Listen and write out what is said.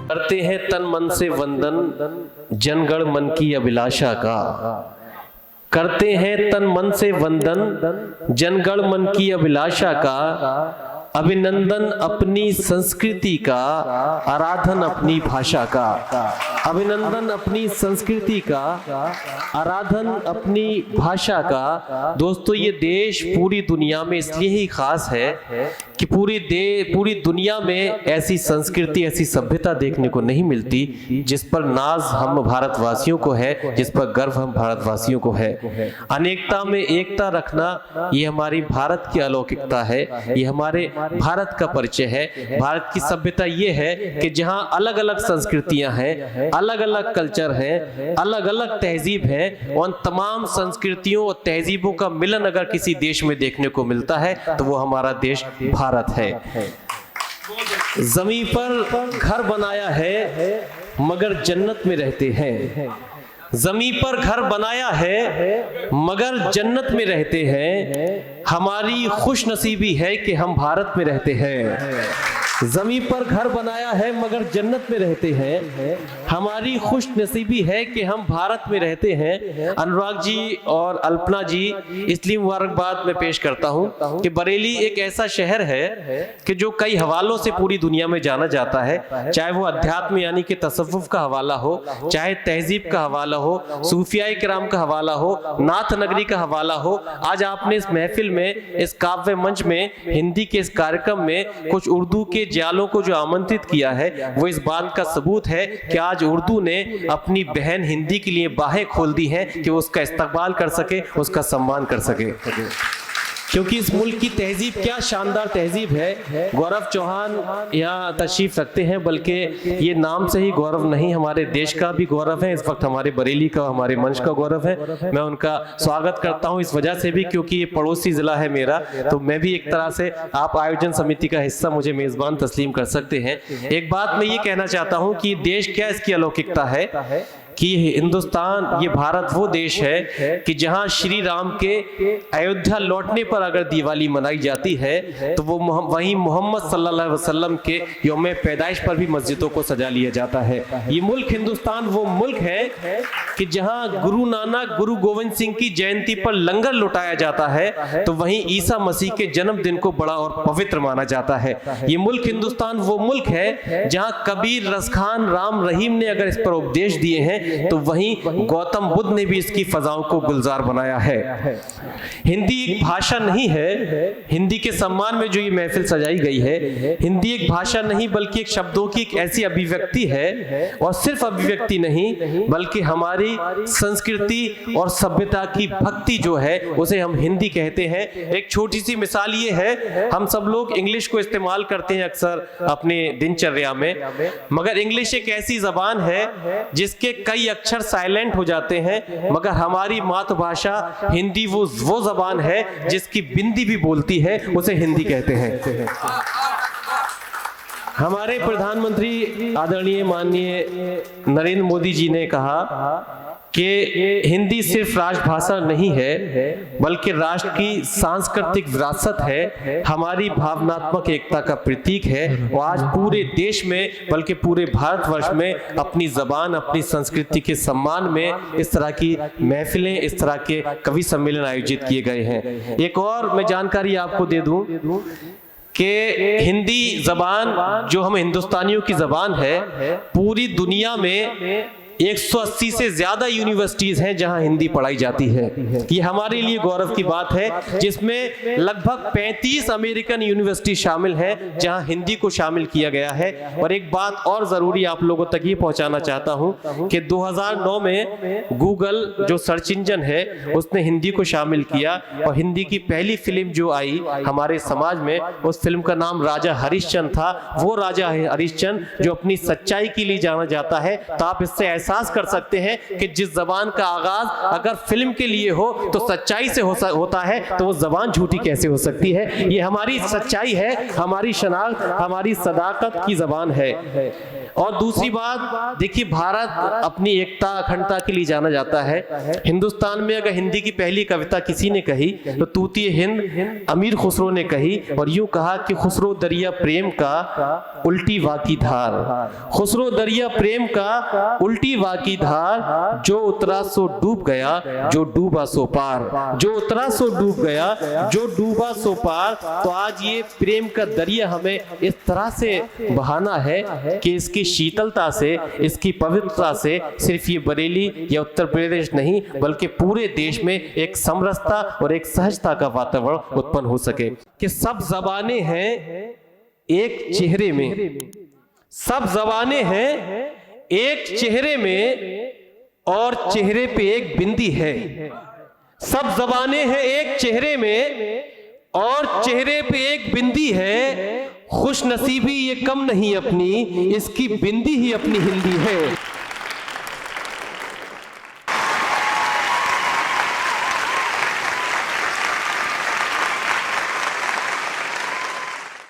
करते हैं तन मन से वंदन जनगण मन की अभिलाषा का। करते हैं तन मन से वंदन जनगण मन की अभिलाषा का। अभिनंदन अपनी संस्कृति का, आराधन अपनी भाषा का। अभिनंदन अपनी संस्कृति का, आराधन अपनी भाषा का। दोस्तों, ये देश पूरी दुनिया में इसलिए ही खास है कि पूरी दुनिया में ऐसी संस्कृति, ऐसी सभ्यता देखने को नहीं मिलती जिस पर नाज हम भारतवासियों को है, जिस पर गर्व हम भारतवासियों को है। अनेकता में एकता रखना, ये हमारी भारत की अलौकिकता है, ये हमारे भारत का परिचय है। भारत की सभ्यता ये है कि जहां अलग अलग संस्कृतियां हैं, अलग अलग कल्चर हैं, अलग अलग तहजीब है, उन तमाम संस्कृतियों और तहजीबों का मिलन अगर किसी देश में देखने को मिलता है तो वो हमारा देश भारत है। जमीन पर घर बनाया है मगर जन्नत में रहते हैं। जमीन पर घर बनाया है मगर जन्नत में रहते हैं। हमारी खुशनसीबी है कि हम भारत में रहते हैं। जमीन पर घर बनाया है मगर जन्नत में रहते हैं। हमारी खुशनसीबी है कि हम भारत में रहते हैं। अनुराग जी और अल्पना जी, इसलिए मुबारकबाद मैं पेश करता हूं कि बरेली एक ऐसा शहर है कि जो कई हवालों से पूरी दुनिया में जाना जाता है, चाहे वो अध्यात्म यानी कि तसव्वुफ का हवाला हो, चाहे तहजीब का हवाला हो, सूफियाए किराम का हवाला हो, नाथ नगरी का हवाला हो। आज आपने इस महफिल में, इस काव्य मंच में, हिंदी के इस कार्यक्रम में कुछ उर्दू के जालों को जो आमंत्रित किया है, वो इस बात का सबूत है कि आज उर्दू ने अपनी बहन हिंदी के लिए बाहें खोल दी हैं कि वो उसका इस्तकबाल कर सके, उसका सम्मान कर सके। क्योंकि इस मुल्क की तहजीब क्या शानदार तहजीब है। गौरव चौहान यहाँ तशरीफ रखते हैं, बल्कि ये नाम से ही गौरव नहीं, हमारे देश का भी गौरव है। इस वक्त हमारे बरेली का, हमारे मंच का गौरव है। मैं उनका स्वागत करता हूँ इस वजह से भी क्योंकि ये पड़ोसी जिला है मेरा, तो मैं भी एक तरह से, आप आयोजन समिति का हिस्सा, मुझे मेजबान तस्लीम कर सकते हैं। एक बात मैं ये कहना चाहता हूँ कि देश क्या इसकी अलौकिकता है कि हिंदुस्तान, ये भारत वो देश है कि जहां श्री राम के अयोध्या लौटने पर अगर दिवाली मनाई जाती है तो वो वहीं मोहम्मद सल्लल्लाहु अलैहि वसल्लम के यौम पैदाइश पर भी मस्जिदों को सजा लिया जाता है। ये मुल्क हिंदुस्तान वो मुल्क है कि जहां गुरु नानक, गुरु गोविंद सिंह की जयंती पर लंगर लुटाया जाता है तो वहीं ईसा मसीह के जन्मदिन को बड़ा और पवित्र माना जाता है। ये मुल्क हिंदुस्तान वो मुल्क है जहां कबीर, रसखान, राम रहीम ने अगर इस पर उपदेश दिए हैं तो वहीं गौतम बुद्ध ने भी इसकी फजाओं को गुलजार बनाया है। हिंदी एक भाषा नहीं है, हिंदी के सम्मान में जो ये महफिल सजाई गई है, हिंदी एक भाषा नहीं बल्कि एक शब्दों की एक ऐसी अभिव्यक्ति है, और सिर्फ अभिव्यक्ति नहीं बल्कि हमारी संस्कृति और सभ्यता की भक्ति जो है उसे हम हिंदी कहते हैं। एक छोटी सी मिसाल ये है, हम सब लोग इंग्लिश को इस्तेमाल करते हैं अक्सर अपने दिनचर्या में, मगर इंग्लिश एक ऐसी जबान है जिसके कई अक्षर साइलेंट हो जाते हैं, मगर हमारी मातृभाषा हिंदी वो जबान है जिसकी बिंदी भी बोलती है, उसे हिंदी कहते हैं। हमारे प्रधानमंत्री आदरणीय माननीय नरेंद्र मोदी जी ने कहा कि हिंदी सिर्फ राजभाषा नहीं है बल्कि राष्ट्र की सांस्कृतिक विरासत है, हमारी भावनात्मक एकता का प्रतीक है। और आज पूरे देश में बल्कि पूरे भारतवर्ष में अपनी जबान, अपनी संस्कृति के सम्मान में इस तरह की महफिलें, इस तरह के कवि सम्मेलन आयोजित किए गए हैं। एक और मैं जानकारी आपको दे दूं कि हिंदी जबान जो हम हिंदुस्तानियों की जबान है, पूरी दुनिया में 180 से ज्यादा यूनिवर्सिटीज हैं जहां हिंदी पढ़ाई जाती है। ये हमारे लिए गौरव की बात है, जिसमें लगभग 35 अमेरिकन यूनिवर्सिटी शामिल हैं जहां हिंदी को शामिल किया गया है। और एक बात और जरूरी आप लोगों तक ये पहुंचाना चाहता हूं कि 2009 में गूगल जो सर्च इंजन है उसने हिंदी को शामिल किया, और हिंदी की पहली फिल्म जो आई हमारे समाज में, उस फिल्म का नाम राजा हरिश्चंद्र था। वो राजा हरिश्चंद्र जो अपनी सच्चाई के लिए जाना जाता है। तो आप इससे एहसास कर सकते हैं कि जिस जबान का आगाज अगर फिल्म के लिए हो तो सच्चाई से होता है, तो वो जबान झूठी कैसे हो सकती है। ये हमारी सच्चाई है, हमारी शनाख्त, हमारी सदाकत की जबान है। और दूसरी बात देखिए, भारत अपनी एकता अखंडता के लिए जाना जाता है। हिंदुस्तान में अगर हिंदी की पहली कविता किसी ने कही तो तूती हिंद अमीर खुसरो ने कही, और यूं कहा कि खुसरो दरिया प्रेम का उल्टी वाकी धार, खुसरो दरिया प्रेम का उल्टी वाकी धार, जो उतरा सो डूब गया, जो डूबा सो पार, जो उतरा सो डूब गया, जो डूबा सो पार। तो आज ये प्रेम का दरिया हमें इस तरह से बहाना है कि इसकी शीतलता से, इसकी पवित्रता से सिर्फ ये बरेली या उत्तर प्रदेश नहीं बल्कि पूरे देश में एक समरसता और एक सहजता का वातावरण उत्पन्न हो सके। कि सब जबानें हैं एक चेहरे में, सब जबानें हैं एक चेहरे में, और चेहरे पे एक बिंदी है। सब जबानें हैं एक चेहरे में और चेहरे पे एक बिंदी है। खुश नसीबी ये कम नहीं अपनी, इसकी बिंदी ही अपनी हिंदी है।